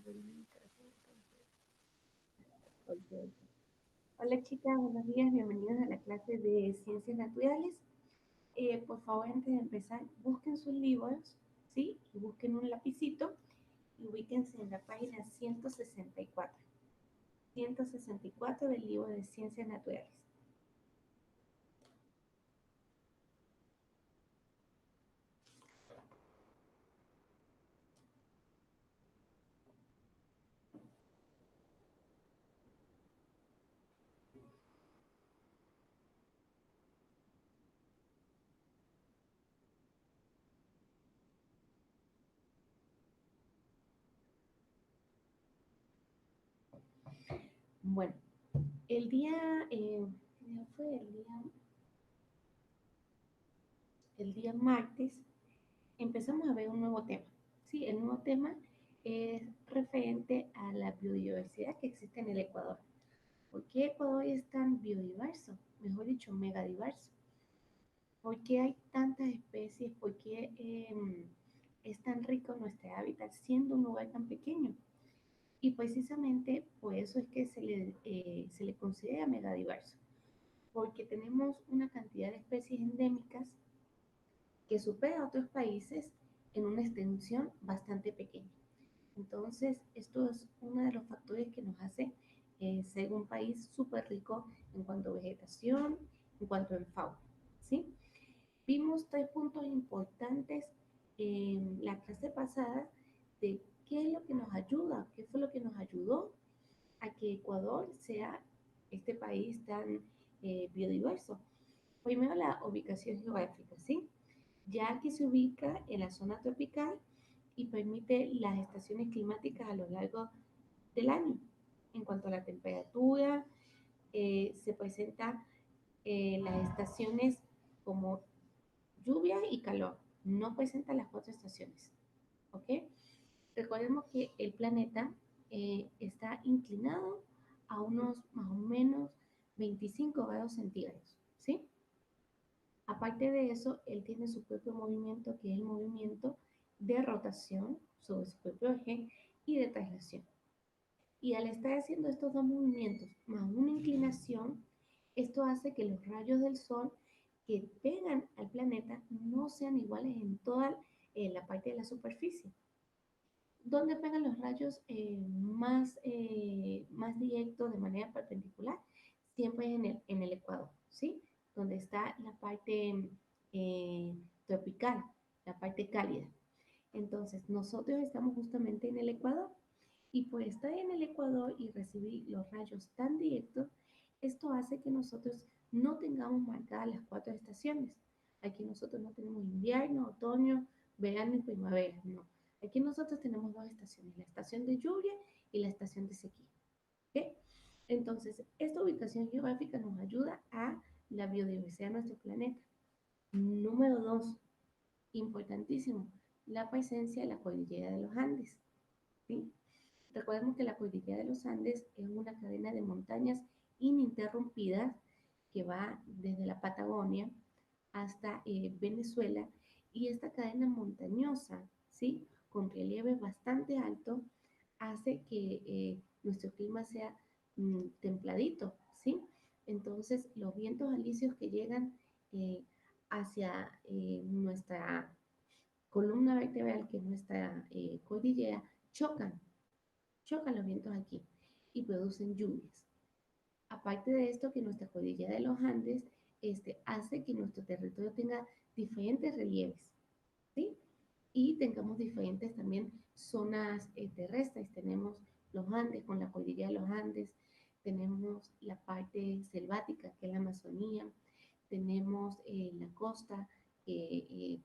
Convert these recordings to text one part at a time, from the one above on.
Okay. Hola chicas, buenos días, bienvenidos a la clase de Ciencias Naturales. Por favor, antes de empezar, busquen sus libros, ¿sí? Y busquen un lapicito y ubíquense en la página 164. 164 del libro de Ciencias Naturales. Bueno, el día, fue el día martes, empezamos a ver un nuevo tema. Sí, el nuevo tema es referente a la biodiversidad que existe en el Ecuador. ¿Por qué Ecuador es tan biodiverso? Mejor dicho, megadiverso. ¿Por qué hay tantas especies? ¿Por qué es tan rico nuestro hábitat siendo un lugar tan pequeño? Y precisamente por eso es que se le considera megadiverso, porque tenemos una cantidad de especies endémicas que supera a otros países en una extensión bastante pequeña. Entonces, esto es uno de los factores que nos hace ser un país súper rico en cuanto a vegetación, en cuanto a fauna, ¿sí? Vimos tres puntos importantes en la clase pasada de qué es lo que nos ayuda, qué fue lo que nos ayudó a que Ecuador sea este país tan biodiverso. Primero, la ubicación geográfica, ¿sí? Ya que se ubica en la zona tropical y permite las estaciones climáticas a lo largo del año. En cuanto a la temperatura, se presenta las estaciones como lluvia y calor. No presenta las cuatro estaciones. ¿Ok? Recordemos que el planeta está inclinado a unos más o menos 25 grados centígrados. ¿Sí? Aparte de eso, él tiene su propio movimiento, que es el movimiento de rotación sobre su propio eje y de traslación. Y al estar haciendo estos dos movimientos más una inclinación, esto hace que los rayos del Sol que pegan al planeta no sean iguales en toda la parte de la superficie. ¿Dónde pegan los rayos más directos de manera perpendicular? Siempre en el ecuador, ¿sí? Donde está la parte eh, tropical, la parte cálida. Entonces, nosotros estamos justamente en el ecuador y por estar en el ecuador y recibir los rayos tan directos, esto hace que nosotros no tengamos marcadas las cuatro estaciones. Aquí nosotros no tenemos invierno, otoño, verano y primavera, no. Aquí nosotros tenemos dos estaciones, la estación de lluvia y la estación de sequía. ¿Okay? Entonces, esta ubicación geográfica nos ayuda a la biodiversidad de nuestro planeta. Número dos, importantísimo, la presencia de la cordillera de los Andes. ¿Sí? Recordemos que la cordillera de los Andes es una cadena de montañas ininterrumpidas que va desde la Patagonia hasta Venezuela, y esta cadena montañosa, ¿sí? Con relieve bastante alto, hace que nuestro clima sea templadito, ¿sí? Entonces, los vientos alisios que llegan hacia nuestra columna vertebral, que es nuestra cordillera, chocan los vientos aquí y producen lluvias. Aparte de esto, que nuestra cordillera de los Andes hace que nuestro territorio tenga diferentes relieves, ¿sí? Y tengamos diferentes también zonas terrestres. Tenemos los Andes con la cordillera de los Andes, tenemos la parte selvática, que es la Amazonía, tenemos la costa, que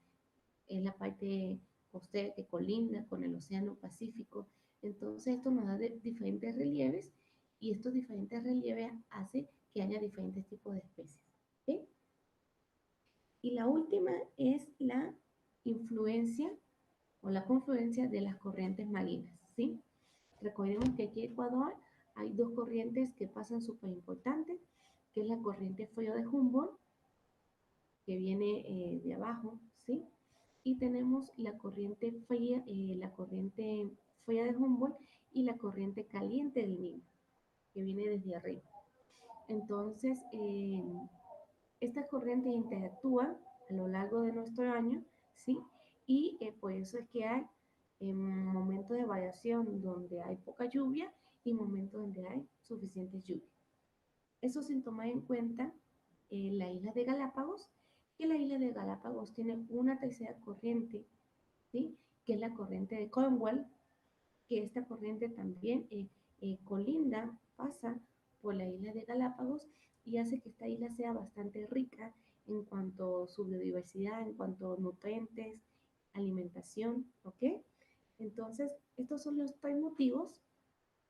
es la parte costera que colinda con el Océano Pacífico. Entonces esto nos da diferentes relieves y estos diferentes relieves hacen que haya diferentes tipos de especies. ¿Okay? Y la última es la influencia o la confluencia de las corrientes marinas. ¿Sí? Recordemos que aquí en Ecuador hay dos corrientes que pasan súper importantes, que es la corriente frío de Humboldt, que viene de abajo, ¿sí? Y tenemos la corriente fría de Humboldt, y la corriente caliente del Nilo, que viene desde arriba. Entonces, estas corrientes interactúan a lo largo de nuestro año, ¿sí? Y por eso es que hay momentos de variación donde hay poca lluvia y momentos donde hay suficiente lluvia. Eso sin tomar en cuenta la isla de Galápagos, que la isla de Galápagos tiene una tercera corriente, ¿sí? Que es la corriente de Cornwall, que esta corriente también colinda, pasa por la isla de Galápagos y hace que esta isla sea bastante rica en cuanto a su biodiversidad, en cuanto a nutrientes, alimentación, ¿ok? Entonces, estos son los tres motivos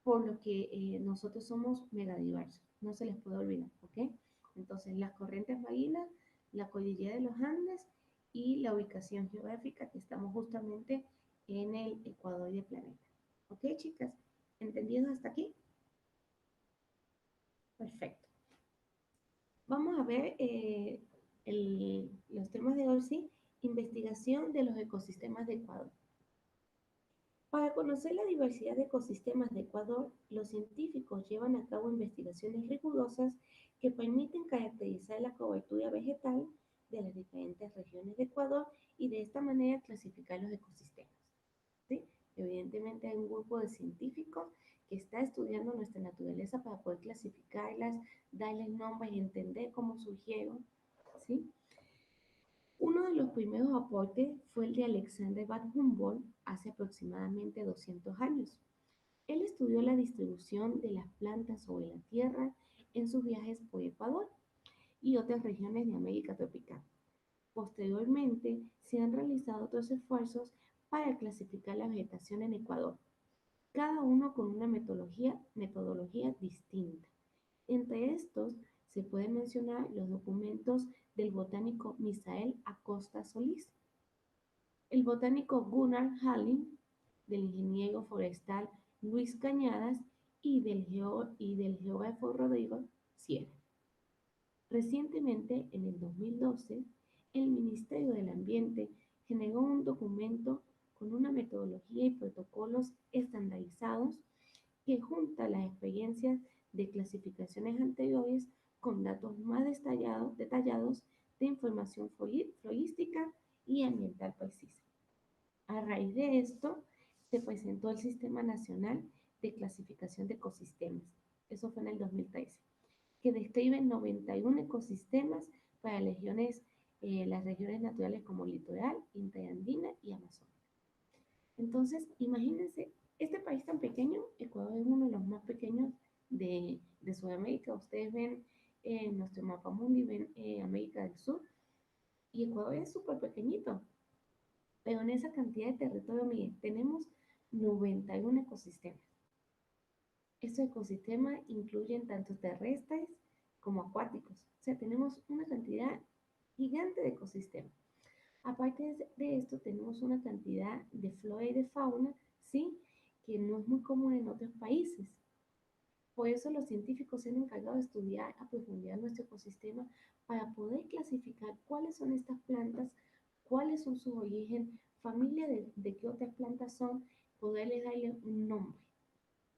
por los que nosotros somos megadiversos, no se les puede olvidar, ¿ok? Entonces, las corrientes marinas, la cordillera de los Andes y la ubicación geográfica que estamos justamente en el ecuador del planeta. ¿Ok, chicas? ¿Entendido hasta aquí? Perfecto. Vamos a ver los temas de hoy, ¿sí? Investigación de los ecosistemas de Ecuador. Para conocer la diversidad de ecosistemas de Ecuador, los científicos llevan a cabo investigaciones rigurosas que permiten caracterizar la cobertura vegetal de las diferentes regiones de Ecuador y de esta manera clasificar los ecosistemas. ¿Sí? Evidentemente hay un grupo de científicos que está estudiando nuestra naturaleza para poder clasificarlas, darles nombres y entender cómo surgieron. ¿Sí? Uno de los primeros aportes fue el de Alexander von Humboldt hace aproximadamente 200 años. Él estudió la distribución de las plantas sobre la Tierra en sus viajes por Ecuador y otras regiones de América tropical. Posteriormente, se han realizado otros esfuerzos para clasificar la vegetación en Ecuador, cada uno con una metodología distinta. Entre estos se pueden mencionar los documentos del botánico Misael Acosta Solís, el botánico Gunnar Halling, del ingeniero forestal Luis Cañadas y del geógrafo Rodrigo Sierra. Recientemente, en el 2012, el Ministerio del Ambiente generó un documento con una metodología y protocolos estandarizados que junta las experiencias de clasificaciones anteriores con datos más detallados de información florística y ambiental precisa. A raíz de esto, se presentó el Sistema Nacional de Clasificación de Ecosistemas. Eso fue en el 2013, que describe 91 ecosistemas para las regiones naturales como litoral, interandina y amazónica. Entonces, imagínense, este país tan pequeño, Ecuador es uno de los más pequeños de Sudamérica. Ustedes ven nuestro mapa mundi, ven América del Sur, y Ecuador es súper pequeñito. Pero en esa cantidad de territorio, miren, tenemos 91 ecosistemas. Estos ecosistemas incluyen tanto terrestres como acuáticos. O sea, tenemos una cantidad gigante de ecosistemas. Aparte de esto, tenemos una cantidad de flora y de fauna, ¿sí? Que no es muy común en otros países. Por eso los científicos se han encargado de estudiar a profundidad nuestro ecosistema para poder clasificar cuáles son estas plantas, cuáles son su origen, familia de qué otras plantas son, poderles darle un nombre.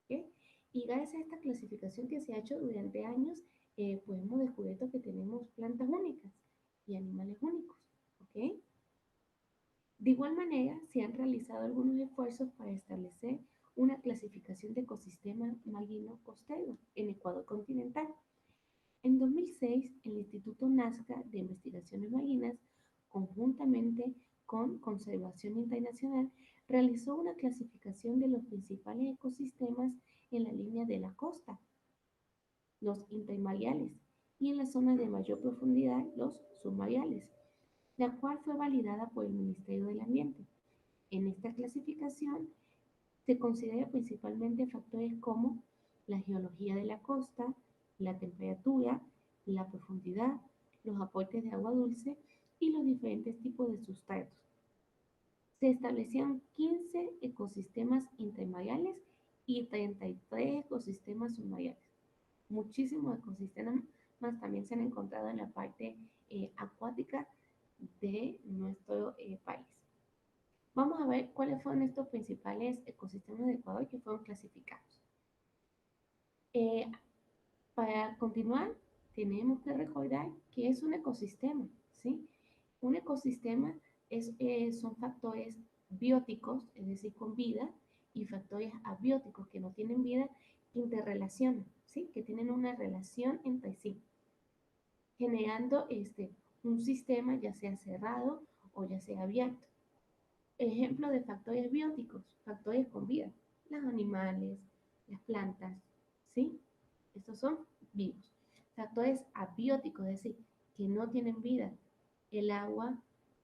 ¿Okay? Y gracias a esta clasificación que se ha hecho durante años, pues hemos descubierto que tenemos plantas únicas y animales únicos. ¿Ok? De igual manera, se han realizado algunos esfuerzos para establecer una clasificación de ecosistema marino costero en Ecuador continental. En 2006, el Instituto Nazca de Investigaciones Marinas, conjuntamente con Conservación Internacional, realizó una clasificación de los principales ecosistemas en la línea de la costa, los intermareales, y en la zona de mayor profundidad, los submareales, la cual fue validada por el Ministerio del Ambiente. En esta clasificación se considera principalmente factores como la geología de la costa, la temperatura, la profundidad, los aportes de agua dulce y los diferentes tipos de sustratos. Se establecieron 15 ecosistemas intermareales y 33 ecosistemas submareales. Muchísimos ecosistemas más también se han encontrado en la parte acuática de nuestro país. Vamos a ver cuáles fueron estos principales ecosistemas de Ecuador que fueron clasificados. Eh, para continuar, tenemos que recordar que es un ecosistema, ¿sí? Un ecosistema son factores bióticos, es decir, con vida, y factores abióticos que no tienen vida, que interrelacionan, ¿sí? Que tienen una relación entre sí, generando un sistema ya sea cerrado o ya sea abierto. Ejemplo de factores bióticos, factores con vida, los animales, las plantas, ¿sí? Estos son vivos. Factores abióticos, es decir, que no tienen vida, el agua,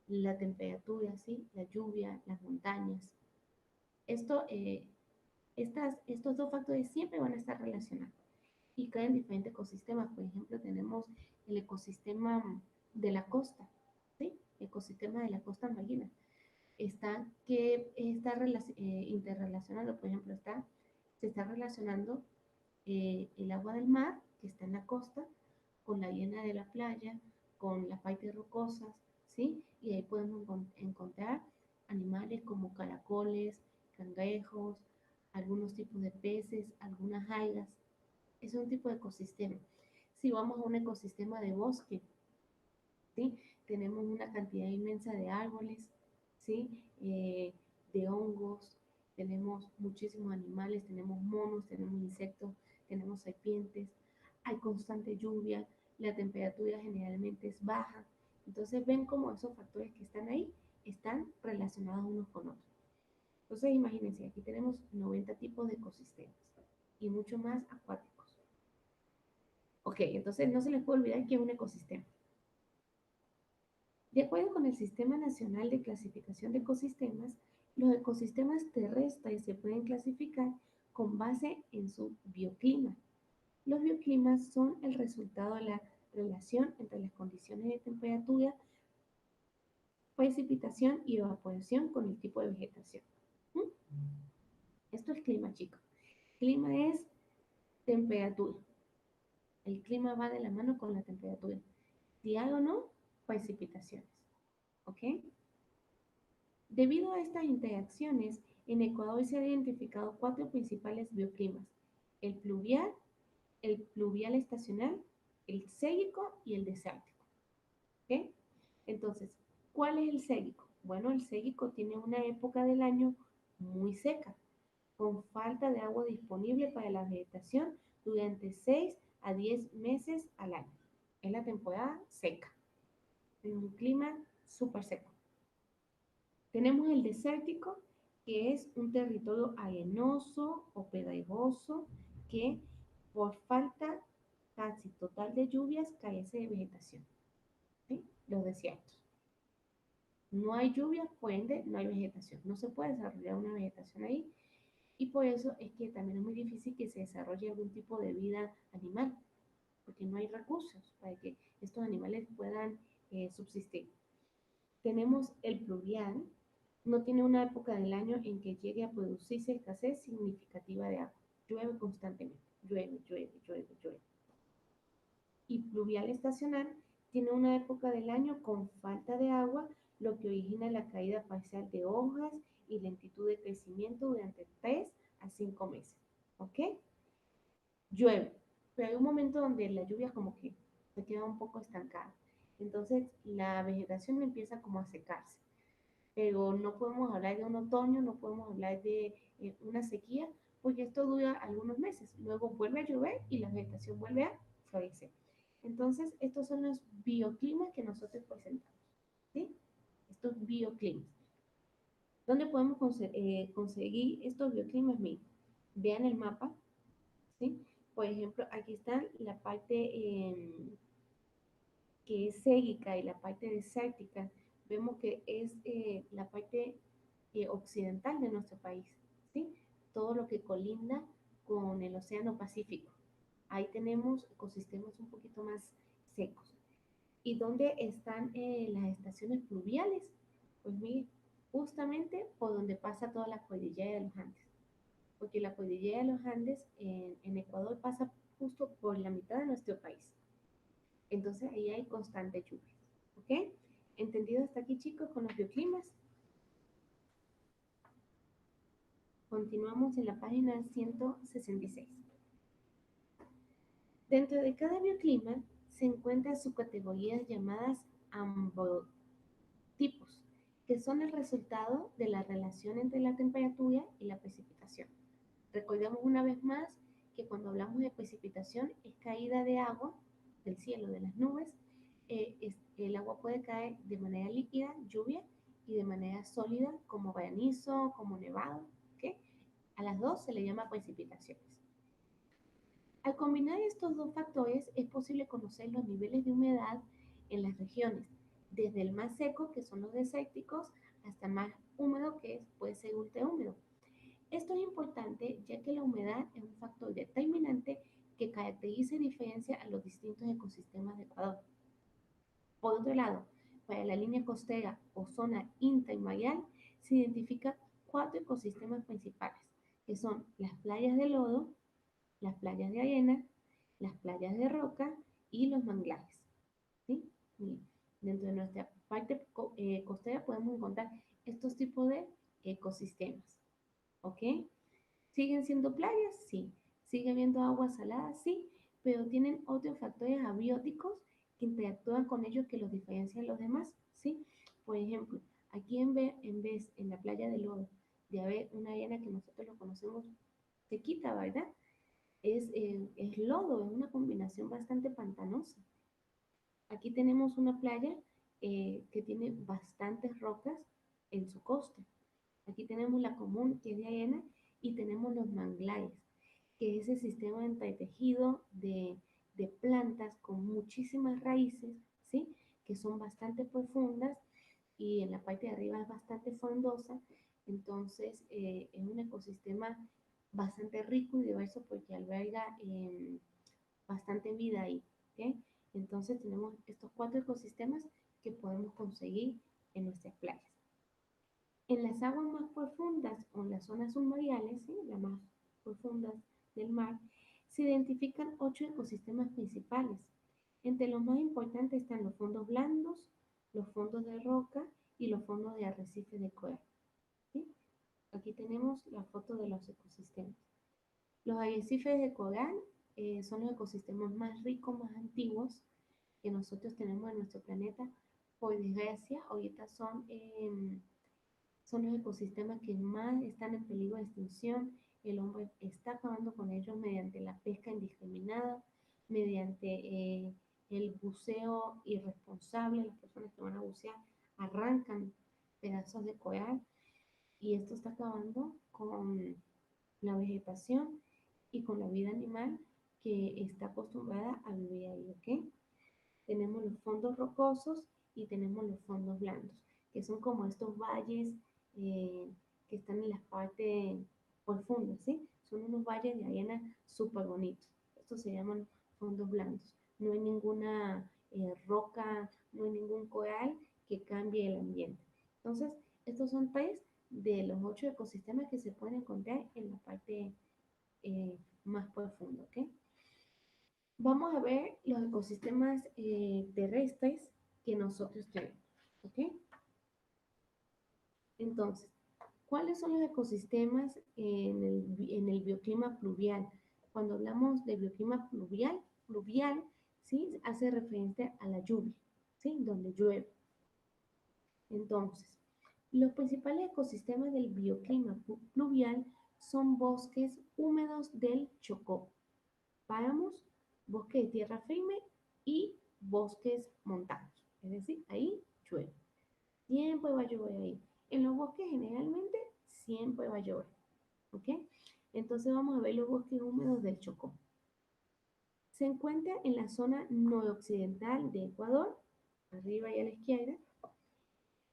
la temperatura, ¿sí? La lluvia, las montañas. Esto, estos dos factores siempre van a estar relacionados y caen en diferentes ecosistemas. Por ejemplo, tenemos el ecosistema de la costa, ¿sí? Ecosistema de la costa marina interrelacionado, por ejemplo, se está relacionando el agua del mar, que está en la costa, con la arena de la playa, con las partes rocosas, ¿sí? Y ahí podemos encontrar animales como caracoles, cangrejos, algunos tipos de peces, algunas algas. Es un tipo de ecosistema. Si vamos a un ecosistema de bosque, ¿sí? Tenemos una cantidad inmensa de árboles, ¿sí? De hongos, tenemos muchísimos animales, tenemos monos, tenemos insectos, tenemos serpientes, hay constante lluvia, la temperatura generalmente es baja. Entonces ven cómo esos factores que están ahí están relacionados unos con otros. Entonces imagínense, aquí tenemos 90 tipos de ecosistemas y mucho más acuáticos. Ok, entonces no se les puede olvidar que es un ecosistema. De acuerdo con el Sistema Nacional de Clasificación de Ecosistemas, los ecosistemas terrestres se pueden clasificar con base en su bioclima. Los bioclimas son el resultado de la relación entre las condiciones de temperatura, precipitación y evaporación con el tipo de vegetación. ¿Mm? Esto es clima, chicos. Clima es temperatura. El clima va de la mano con la temperatura. Si hay o no, precipitaciones. ¿Ok? Debido a estas interacciones, en Ecuador se han identificado cuatro principales bioclimas: el pluvial estacional, el sérgico y el desértico. ¿Okay? Entonces, ¿cuál es el sérgico? Bueno, el sérgico tiene una época del año muy seca, con falta de agua disponible para la vegetación durante 6 a 10 meses al año. Es la temporada seca, en un clima súper seco. Tenemos el desértico, que es un territorio arenoso o pedregoso que por falta casi total de lluvias carece de vegetación. ¿Sí? Los desiertos. No hay lluvias, por ende no hay vegetación. No se puede desarrollar una vegetación ahí y por eso es que también es muy difícil que se desarrolle algún tipo de vida animal, porque no hay recursos para que estos animales puedan subsistir. Tenemos el pluvial, no tiene una época del año en que llegue a producirse escasez significativa de agua. Llueve constantemente, llueve, llueve, llueve, llueve. Y pluvial estacional tiene una época del año con falta de agua, lo que origina la caída parcial de hojas y lentitud de crecimiento durante 3 a 5 meses. ¿Ok? Llueve, pero hay un momento donde la lluvia como que se queda un poco estancada. Entonces la vegetación empieza como a secarse, pero no podemos hablar de un otoño, no podemos hablar de una sequía, porque esto dura algunos meses. Luego vuelve a llover y la vegetación vuelve a florecer. Entonces, estos son los bioclimas que nosotros presentamos, ¿sí? Estos bioclimas. ¿Dónde podemos conseguir estos bioclimas? Miren, vean el mapa, ¿sí? Por ejemplo, aquí está la parte que es sérgica y la parte desértica. Vemos que es la parte occidental de nuestro país, ¿sí? Todo lo que colinda con el Océano Pacífico. Ahí tenemos ecosistemas un poquito más secos. ¿Y dónde están las estaciones pluviales? Pues miren, justamente por donde pasa toda la cordillera de los Andes. Porque la cordillera de los Andes en Ecuador pasa justo por la mitad de nuestro país. Entonces ahí hay constante lluvia. ¿Ok? ¿Entendido hasta aquí, chicos, con los bioclimas? continuamos en la página 166. Dentro de cada bioclima se encuentran subcategorías llamadas ambotipos, que son el resultado de la relación entre la temperatura y la precipitación. Recordemos una vez más que cuando hablamos de precipitación es caída de agua del cielo, de las nubes. El agua puede caer de manera líquida, lluvia, y de manera sólida, como granizo, como nevado. ¿Okay? A las dos se le llama precipitaciones. Al combinar estos dos factores es posible conocer los niveles de humedad en las regiones, desde el más seco, que son los desérticos, hasta más húmedo, que puede ser ultrahúmedo. Esto es importante ya que la humedad es un factor determinante que caracteriza y diferencia a los distintos ecosistemas de Ecuador. Por otro lado, para la línea costera o zona intermareal se identifican 4 ecosistemas principales, que son las playas de lodo, las playas de arena, las playas de roca y los manglares. ¿Sí? Dentro de nuestra parte costera podemos encontrar estos tipos de ecosistemas. ¿Ok? ¿Siguen siendo playas? Sí. ¿Sigue habiendo agua salada? Sí. Pero tienen otros factores abióticos que interactúan con ellos que los diferencian de los demás. ¿Sí? Por ejemplo, aquí en la playa de lodo, de haber una arena que nosotros lo conocemos sequita, ¿verdad? Es lodo, es una combinación bastante pantanosa. Aquí tenemos una playa que tiene bastantes rocas en su costa. Aquí tenemos la común, que es de arena, y tenemos los manglares, que es ese sistema entretejido de plantas con muchísimas raíces, ¿sí? Que son bastante profundas y en la parte de arriba es bastante frondosa. Entonces, es un ecosistema bastante rico y diverso porque alberga bastante vida ahí. ¿Okay? Entonces, tenemos estos 4 ecosistemas que podemos conseguir en nuestras playas. En las aguas más profundas o en las zonas submarinales, ¿sí? Las más profundas del mar, se identifican 8 ecosistemas principales. Entre los más importantes están los fondos blandos, los fondos de roca y los fondos de arrecifes de coral. ¿Sí? Aquí tenemos la foto de los ecosistemas. Los arrecifes de coral son los ecosistemas más ricos, más antiguos que nosotros tenemos en nuestro planeta. Por desgracia, ahorita son los ecosistemas que más están en peligro de extinción. El hombre está acabando con ellos mediante la pesca indiscriminada, mediante el buceo irresponsable. Las personas que van a bucear arrancan pedazos de coral y esto está acabando con la vegetación y con la vida animal que está acostumbrada a vivir ahí, ¿ok? Tenemos los fondos rocosos y tenemos los fondos blandos, que son como estos valles que están en las partes profundas, ¿sí? Son unos valles de arena súper bonitos. Estos se llaman fondos blandos. No hay ninguna roca, no hay ningún coral que cambie el ambiente. Entonces, estos son 3 de los 8 ecosistemas que se pueden encontrar en la parte más profunda, ¿ok? Vamos a ver los ecosistemas terrestres que nosotros tenemos, ¿ok? Entonces, ¿cuáles son los ecosistemas en el bioclima pluvial? Cuando hablamos de bioclima pluvial, ¿sí? Hace referencia a la lluvia, ¿sí? Donde llueve. Entonces, los principales ecosistemas del bioclima pluvial son bosques húmedos del Chocó, páramos, bosque de tierra firme y bosques montanos. Es decir, ahí llueve. Siempre va a llover ahí. En los bosques generalmente siempre va a llover. ¿Ok? Entonces vamos a ver los bosques húmedos del Chocó. Se encuentra en la zona noroccidental de Ecuador, arriba y a la izquierda.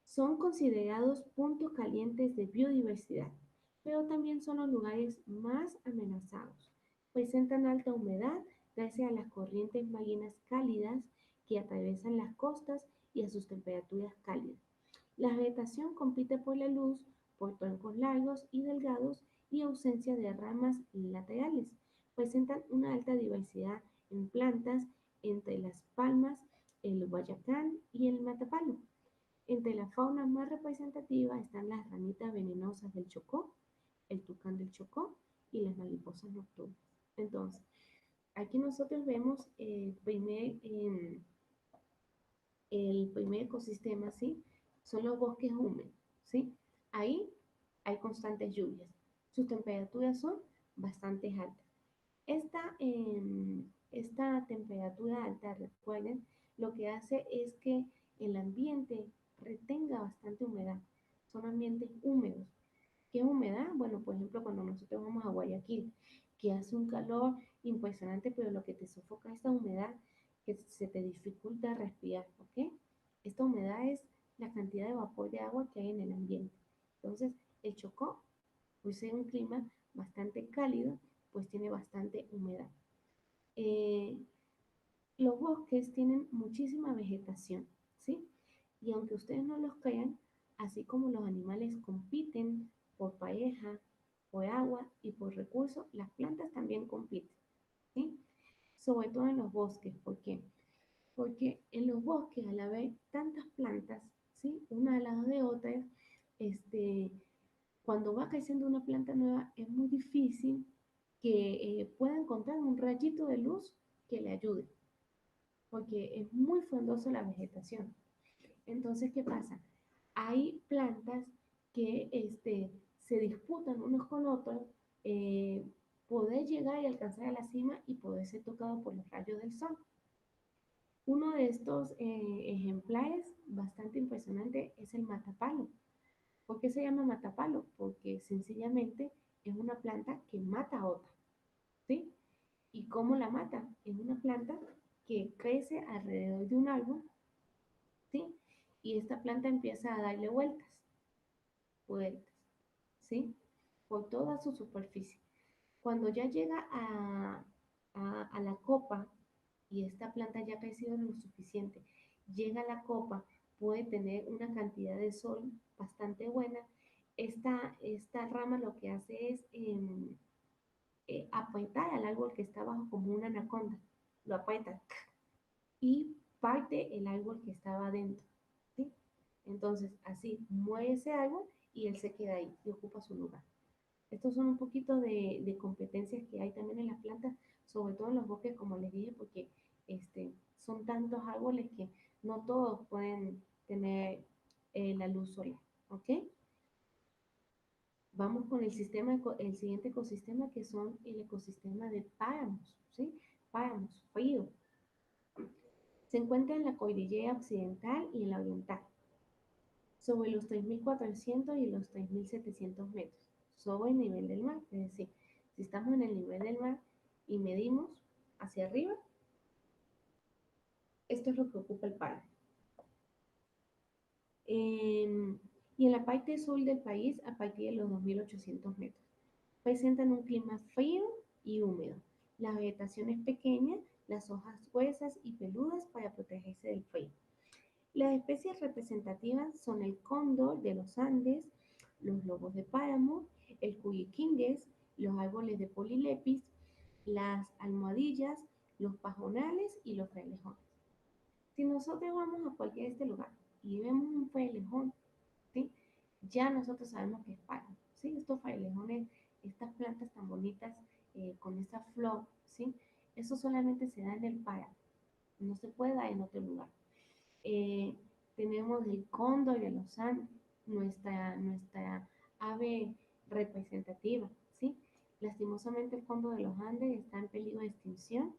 Son considerados puntos calientes de biodiversidad, pero también son los lugares más amenazados. Presentan alta humedad gracias a las corrientes marinas cálidas que atraviesan las costas y a sus temperaturas cálidas. La vegetación compite por la luz, por troncos largos y delgados y ausencia de ramas laterales. Presentan una alta diversidad en plantas entre las palmas, el guayacán y el matapalo. Entre la fauna más representativa están las ranitas venenosas del Chocó, el tucán del Chocó y las mariposas nocturnas. Entonces, aquí nosotros vemos el primer ecosistema, ¿sí? Son los bosques húmedos, ¿sí? Ahí hay constantes lluvias. Sus temperaturas son bastante altas. Esta temperatura alta, recuerden, lo que hace es que el ambiente retenga bastante humedad. Son ambientes húmedos. ¿Qué humedad? Bueno, por ejemplo, cuando nosotros vamos a Guayaquil, que hace un calor impresionante, pero lo que te sofoca es esta humedad que se te dificulta respirar, ¿ok? Esta humedad es la cantidad de vapor de agua que hay en el ambiente. Entonces, el Chocó, pues es un clima bastante cálido, pues tiene bastante humedad. Eh, los bosques tienen muchísima vegetación, ¿sí? Y aunque ustedes no los crean, así como los animales compiten por pareja, por agua y por recursos, las plantas también compiten, ¿sí? Sobre todo en los bosques. ¿Por qué? Porque en los bosques, al haber tantas plantas, ¿sí? Una al lado de otra, este, cuando va creciendo una planta nueva, es muy difícil que pueda encontrar un rayito de luz que le ayude, porque es muy frondosa la vegetación. Entonces, ¿qué pasa? Hay plantas que se disputan unos con otros, eh, poder llegar y alcanzar a la cima y poder ser tocado por los rayos del sol. Uno de estos ejemplares bastante impresionante es el matapalo. ¿Por qué se llama matapalo? Porque sencillamente es una planta que mata a otra, ¿sí? ¿Y cómo la mata? Es una planta que crece alrededor de un árbol, ¿sí? Y esta planta empieza a darle vueltas, ¿sí? Por toda su superficie. Cuando ya llega a la copa y esta planta ya ha crecido lo suficiente, llega a la copa, puede tener una cantidad de sol bastante buena. Esta rama lo que hace es apretar al árbol que está abajo como una anaconda. Lo aprieta y parte el árbol que estaba adentro, ¿sí? Entonces, así muere ese árbol y él se queda ahí y ocupa su lugar. Estos son un poquito de competencias que hay también en las plantas, sobre todo en los bosques, como les dije, porque son tantos árboles que no todos pueden tener la luz solar, ¿ok? Vamos con el siguiente ecosistema, que son el ecosistema de páramos, ¿sí? Páramos, frío. Se encuentra en la cordillera occidental y en la oriental, sobre los 3.400 y los 3.700 metros, sobre el nivel del mar. Es decir, si estamos en el nivel del mar y medimos hacia arriba, esto es lo que ocupa el páramo. Y en la parte sur del país, a partir de los 2.800 metros, presentan un clima frío y húmedo. La vegetación es pequeña, las hojas gruesas y peludas para protegerse del frío. Las especies representativas son el cóndor de los Andes, los lobos de páramo, el cuyiquínguez, los árboles de polilepis, las almohadillas, los pajonales y los frailejones. Si nosotros vamos a cualquier lugar y vemos un frailejón, ¿sí? Ya nosotros sabemos que es páramo, ¿sí? Estos frailejones, estas plantas tan bonitas con esta flor, ¿sí? Eso solamente se da en el páramo, no se puede dar en otro lugar. Eh, tenemos el cóndor de los Andes, nuestra ave representativa, ¿sí? Lastimosamente el cóndor de los Andes está en peligro de extinción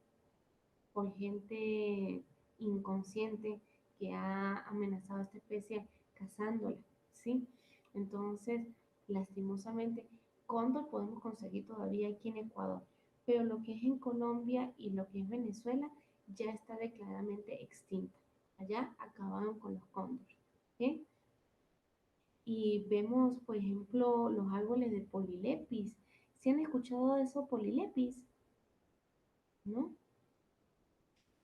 por gente inconsciente que ha amenazado a esta especie cazándola, ¿sí? Entonces, lastimosamente, cóndor podemos conseguir todavía aquí en Ecuador, pero lo que es en Colombia y lo que es Venezuela ya está declaradamente extinta. Allá acabaron con los cóndores, ¿sí? Y vemos, por ejemplo, los árboles de polilepis. ¿Sí han escuchado de esos polilepis? ¿No?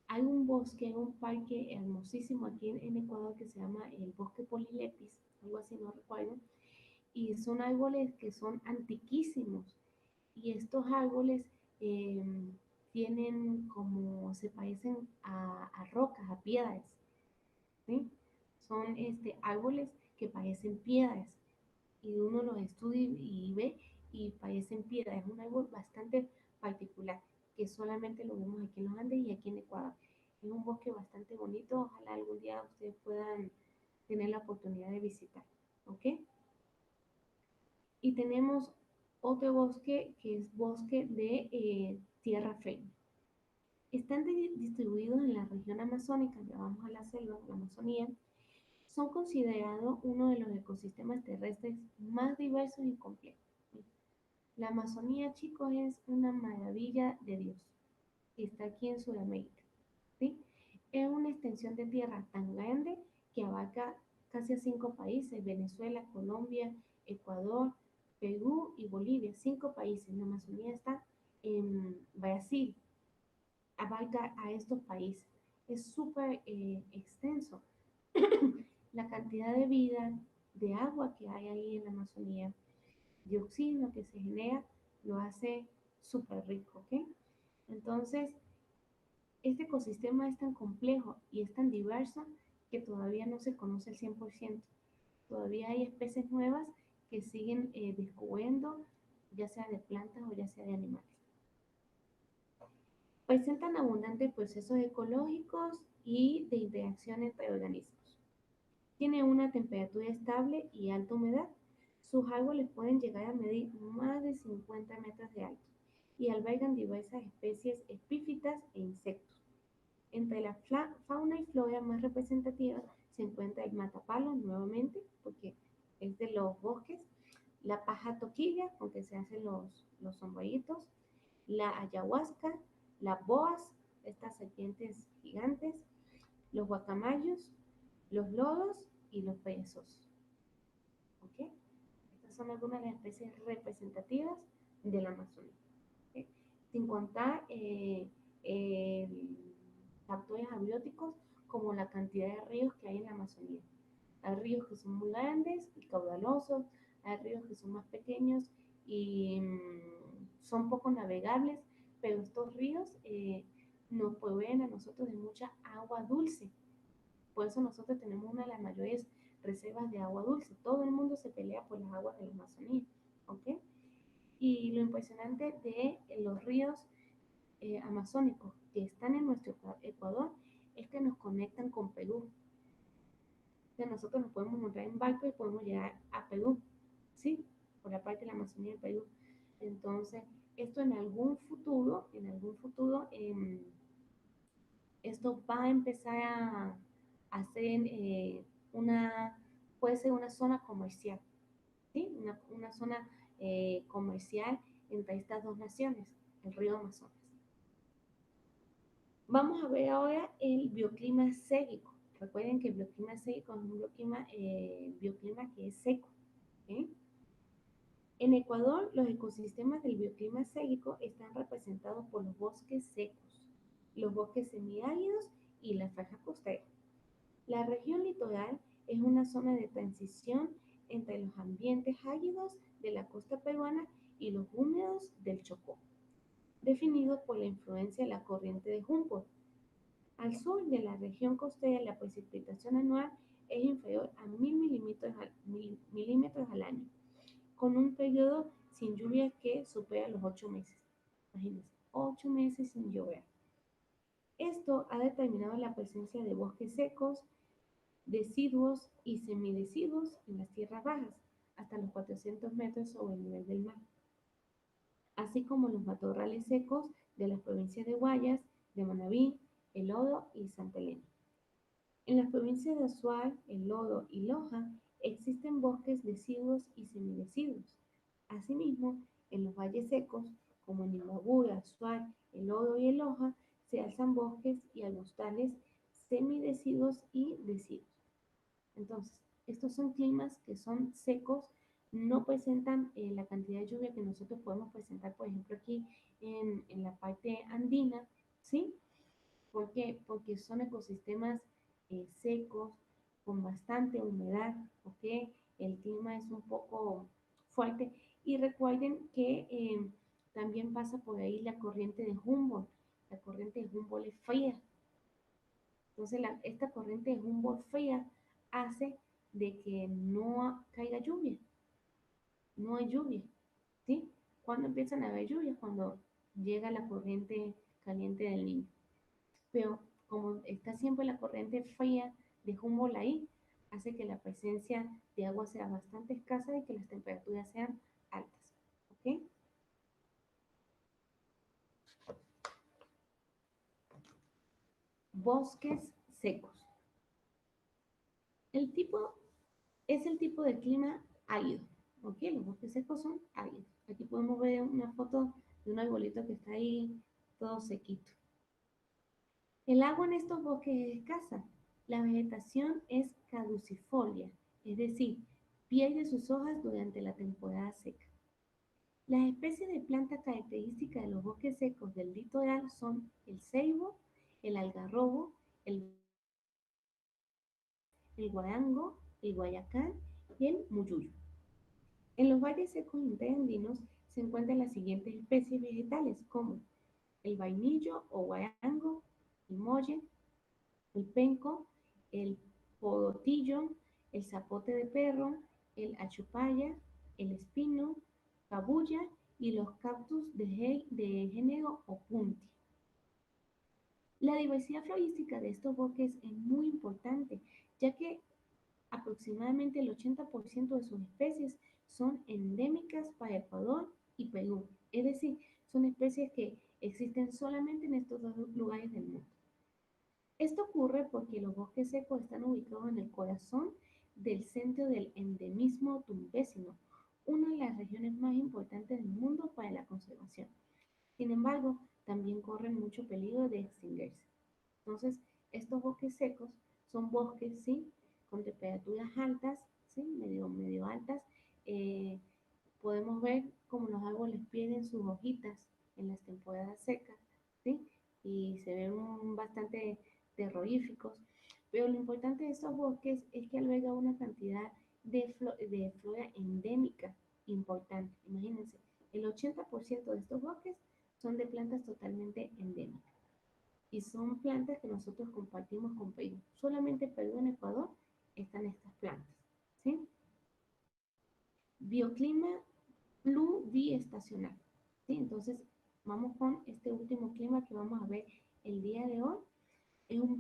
Hay un bosque, hay un parque hermosísimo aquí en Ecuador que se llama el Bosque Polilepis, algo así, no recuerdo, y son árboles que son antiquísimos. Y estos árboles eh, tienen como, se parecen a rocas, a piedras, ¿sí? Son árboles que parecen piedras y uno los estudia y ve, y parece en piedra. Es un árbol bastante particular que solamente lo vemos aquí en los Andes y aquí en Ecuador. Es un bosque bastante bonito. Ojalá algún día ustedes puedan tener la oportunidad de visitar. ¿Ok? Y tenemos otro bosque que es bosque de tierra firme. Están distribuidos en la región amazónica, ya vamos a la selva, la Amazonía. Son considerados uno de los ecosistemas terrestres más diversos y complejos. La Amazonía, chicos, es una maravilla de Dios que está aquí en Sudamérica. ¿Sí? Es una extensión de tierra tan grande que abarca casi a 5 países: Venezuela, Colombia, Ecuador, Perú y Bolivia. 5 países. La Amazonía está en Brasil, abarca a estos países. Es súper extenso. La cantidad de vida, de agua que hay ahí en la Amazonía, de oxígeno que se genera, lo hace súper rico, ¿ok? Entonces, este ecosistema es tan complejo y es tan diverso que todavía no se conoce al 100%. Todavía hay especies nuevas que siguen descubriendo, ya sea de plantas o ya sea de animales. Presentan abundantes procesos ecológicos y de interacción entre organismos. Tiene una temperatura estable y alta humedad. Sus árboles pueden llegar a medir más de 50 metros de alto y albergan diversas especies epífitas e insectos. Entre la fauna y flora más representativa se encuentra el matapalo, nuevamente, porque es de los bosques, la paja toquilla, con que se hacen los sombreritos, la ayahuasca, las boas, estas serpientes gigantes, los guacamayos, los loros y los perezosos. ¿Ok? Estas son algunas de las especies representativas de la Amazonía. ¿Ok? Sin contar factores abióticos como la cantidad de ríos que hay en la Amazonía. Hay ríos que son muy grandes y caudalosos, hay ríos que son más pequeños y son poco navegables, pero estos ríos nos proveen a nosotros de mucha agua dulce. Por eso nosotros tenemos una de las mayores reservas de agua dulce. Todo el mundo se pelea por las aguas de la Amazonía. ¿Ok? Y lo impresionante de los ríos amazónicos que están en nuestro Ecuador es que nos conectan con Perú. Que nosotros nos podemos montar en barco y podemos llegar a Perú, ¿sí? Por la parte de la Amazonía de Perú. Entonces, esto esto va a empezar a ser una, puede ser una zona comercial, ¿sí? Una zona comercial entre estas dos naciones, el río Amazonas. Vamos a ver ahora el bioclima sérgico. Recuerden que el bioclima sérgico es un bioclima que es seco. ¿Okay? En Ecuador, los ecosistemas del bioclima sérgico están representados por los bosques secos, los bosques semiáridos y la franja costera. La región litoral es una zona de transición entre los ambientes áridos de la costa peruana y los húmedos del Chocó, definido por la influencia de la corriente de Humboldt. Al sur de la región costera, la precipitación anual es inferior a 1000 milímetros al año, con un periodo sin lluvia que supera los 8 meses. Imagínense, 8 meses sin llover. Esto ha determinado la presencia de bosques secos, deciduos y semideciduos en las tierras bajas, hasta los 400 metros sobre el nivel del mar, así como los matorrales secos de las provincias de Guayas, de Manabí, El Oro y Santa Elena. En las provincias de Azuay, El Oro y Loja existen bosques deciduos y semideciduos. Asimismo, en los valles secos, como en Imbabura, Azuay, El Oro y El Loja, se alzan bosques y arbustales semideciduos y deciduos. Entonces, estos son climas que son secos, no presentan la cantidad de lluvia que nosotros podemos presentar, por ejemplo, aquí en la parte andina, ¿sí? ¿Por qué? Porque son ecosistemas secos, con bastante humedad, ¿ok? El clima es un poco fuerte. Y recuerden que también pasa por ahí la corriente de Humboldt. La corriente de Humboldt es fría. Entonces, esta corriente de Humboldt fría hace de que no caiga lluvia. No hay lluvia, ¿sí? ¿Cuándo empiezan a haber lluvias? Cuando llega la corriente caliente del Niño. Pero como está siempre la corriente fría de Humboldt ahí, hace que la presencia de agua sea bastante escasa y que las temperaturas sean altas. ¿Ok? Bosques secos. El tipo es el tipo de clima árido. ¿Ok? Los bosques secos son áridos. Aquí podemos ver una foto de un arbolito que está ahí todo sequito. El agua en estos bosques es escasa. La vegetación es caducifolia, es decir, pierde sus hojas durante la temporada seca. Las especies de plantas características de los bosques secos del litoral son el ceibo, el algarrobo, el guarango, el guayacán y el muyuyo. En los valles secos interandinos se encuentran las siguientes especies vegetales como el vainillo o guarango, el molle, el penco, el podotillo, el zapote de perro, el achupaya, el espino, cabuya y los cactus de género Opuntia. La diversidad florística de estos bosques es muy importante, ya que aproximadamente el 80% de sus especies son endémicas para Ecuador y Perú, es decir, son especies que existen solamente en estos dos lugares del mundo. Esto ocurre porque los bosques secos están ubicados en el corazón del centro del endemismo tumbesino, una de las regiones más importantes del mundo para la conservación. Sin embargo, también corren mucho peligro de extinguirse. Entonces, estos bosques secos son bosques, ¿sí? Con temperaturas altas, ¿sí? Medio altas. Eh, Podemos ver cómo los árboles pierden sus hojitas en las temporadas secas, ¿sí? Y se ven bastante terroríficos. Pero lo importante de estos bosques es que alberga una cantidad de flora endémica importante. Imagínense, el 80% de estos bosques son de plantas totalmente endémicas. Y son plantas que nosotros compartimos con Perú. Solamente Perú en Ecuador están estas plantas. ¿Sí? Bioclima pluriestacional. ¿Sí? Entonces, vamos con este último clima que vamos a ver el día de hoy. Es un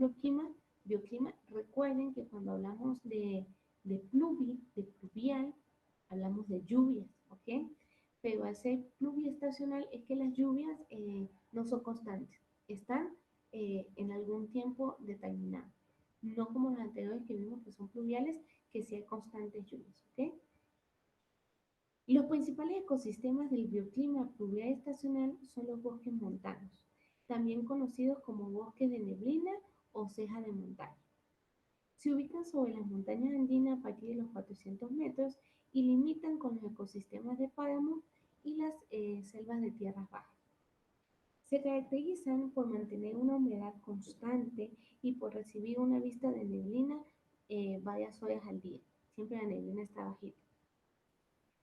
bioclima. Recuerden que cuando hablamos de pluvial, hablamos de lluvias, ¿ok? Pero al ser pluriestacional es que las lluvias no son constantes, están en algún tiempo determinado. No como los anteriores que vimos que son pluviales, que sí hay constantes lluvias, ¿ok? Los principales ecosistemas del bioclima pluvial estacional son los bosques montanos, también conocidos como bosques de neblina o ceja de montaña. Se ubican sobre las montañas andinas a partir de los 400 metros y limitan con los ecosistemas de páramo y las selvas de tierras bajas. Se caracterizan por mantener una humedad constante y por recibir una vista de neblina varias horas al día. Siempre la neblina está bajita.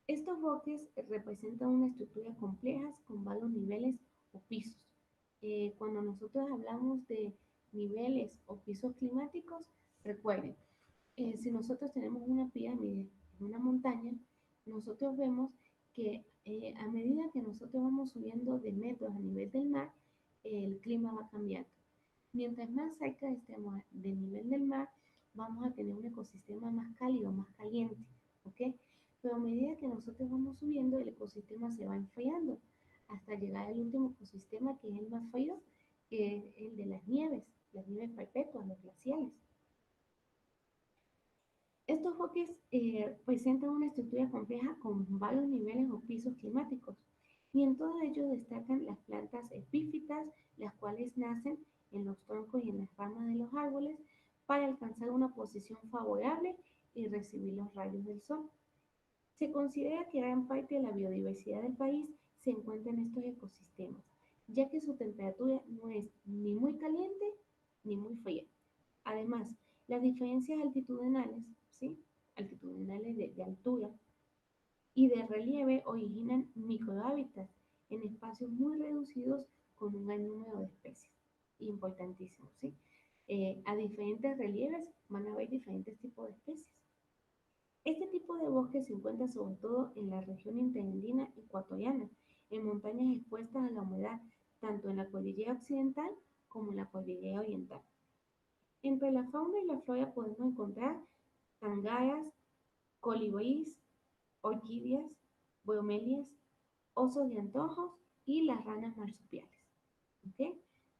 Estos bosques representan una estructura compleja con varios niveles o pisos. Cuando nosotros hablamos de niveles o pisos climáticos, recuerden, si nosotros tenemos una pirámide en una montaña, nosotros vemos que a medida que nosotros vamos subiendo de metros a nivel del mar, el clima va cambiando. Mientras más cerca estemos del nivel del mar, vamos a tener un ecosistema más cálido, más caliente, ¿ok? Pero a medida que nosotros vamos subiendo, el ecosistema se va enfriando hasta llegar al último ecosistema que es el más frío, que es el de las nieves perpetuas, los glaciales. Estos bosques presentan una estructura compleja con varios niveles o pisos climáticos, y en todo ello destacan las plantas epífitas, las cuales nacen en los troncos y en las ramas de los árboles para alcanzar una posición favorable y recibir los rayos del sol. Se considera que gran parte de la biodiversidad del país se encuentra en estos ecosistemas, ya que su temperatura no es ni muy caliente ni muy fría. Además, las diferencias altitudinales, ¿sí? Altitudinales de altura y de relieve originan microhábitats en espacios muy reducidos con un gran número de especies. Importantísimo, ¿sí? A diferentes relieves van a haber diferentes tipos de especies. Este tipo de bosque se encuentra sobre todo en la región interandina ecuatoriana, en montañas expuestas a la humedad, tanto en la cordillera occidental como en la cordillera oriental. Entre la fauna y la flora podemos encontrar tangaras, colibríes, orquídeas, bromelias, osos de antojos y las ranas marsupiales. ¿Ok?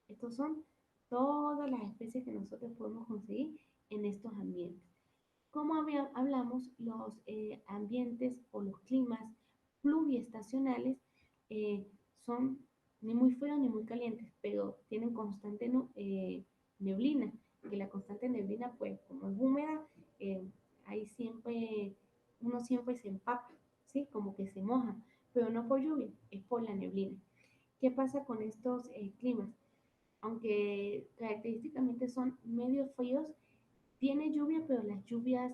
Estos son todas las especies que nosotros podemos conseguir en estos ambientes. Como hablamos, los ambientes o los climas pluviestacionales eh, son ni muy fríos ni muy calientes, pero tienen constante neblina, que la constante neblina, pues como es húmeda, eh, ahí siempre, uno siempre se empapa, ¿sí? Como que se moja, pero no por lluvia, es por la neblina. ¿Qué pasa con estos climas? Aunque característicamente son medio fríos, tiene lluvia, pero las lluvias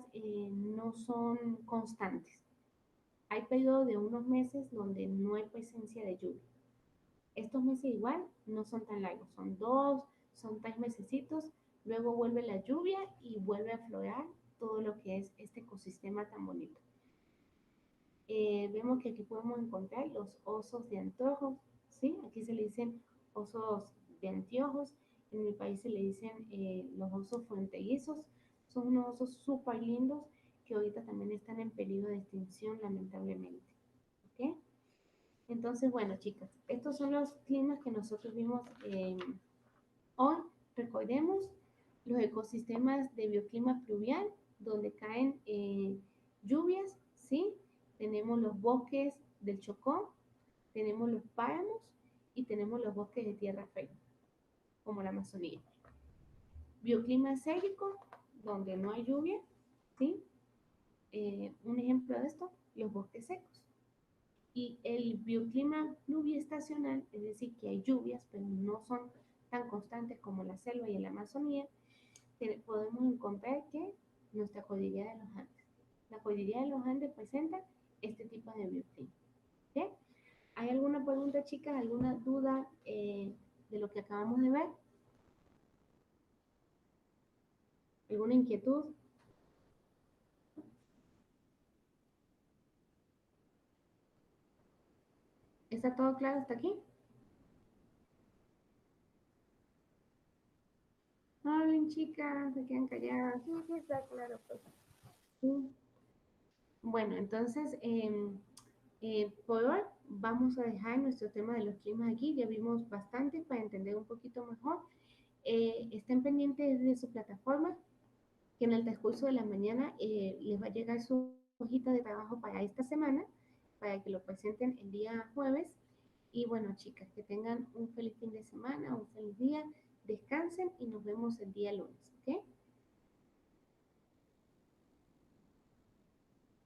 no son constantes. Hay periodos de unos meses donde no hay presencia de lluvia. Estos meses igual no son tan largos, son 2, son 3 mesecitos, luego vuelve la lluvia y vuelve a florear todo lo que es este ecosistema tan bonito. Vemos que aquí podemos encontrar los osos de antojos, ¿sí? Aquí se le dicen osos de anteojos, en mi país se le dicen los osos fronterizos, son unos osos súper lindos que ahorita también están en peligro de extinción lamentablemente, ¿ok? Entonces, bueno, chicas, estos son los climas que nosotros vimos hoy. Recordemos los ecosistemas de bioclima pluvial, donde caen lluvias, ¿sí? Tenemos los bosques del Chocó, tenemos los páramos y tenemos los bosques de tierra firme, como la Amazonía. Bioclima sérico, donde no hay lluvia, ¿sí? Un ejemplo de esto, los bosques secos. Y el bioclima pluviestacional, es decir, que hay lluvias, pero no son tan constantes como la selva y en la Amazonía, podemos encontrar que nuestra cordillera de los Andes. La cordillera de los Andes presenta este tipo de bioclima. ¿Okay? ¿Hay alguna pregunta, chicas? ¿Alguna duda de lo que acabamos de ver? ¿Alguna inquietud? ¿Está todo claro hasta aquí? Hablen, chicas, se quedan calladas. Sí, sí, está claro, pues. Sí. Bueno, entonces, por hoy vamos a dejar nuestro tema de los climas aquí. Ya vimos bastante para entender un poquito mejor. Estén pendientes de su plataforma, que en el transcurso de la mañana les va a llegar su hojita de trabajo para esta semana, para que lo presenten el día jueves. Y bueno, chicas, que tengan un feliz fin de semana, un feliz día, descansen y nos vemos el día lunes, ¿ok?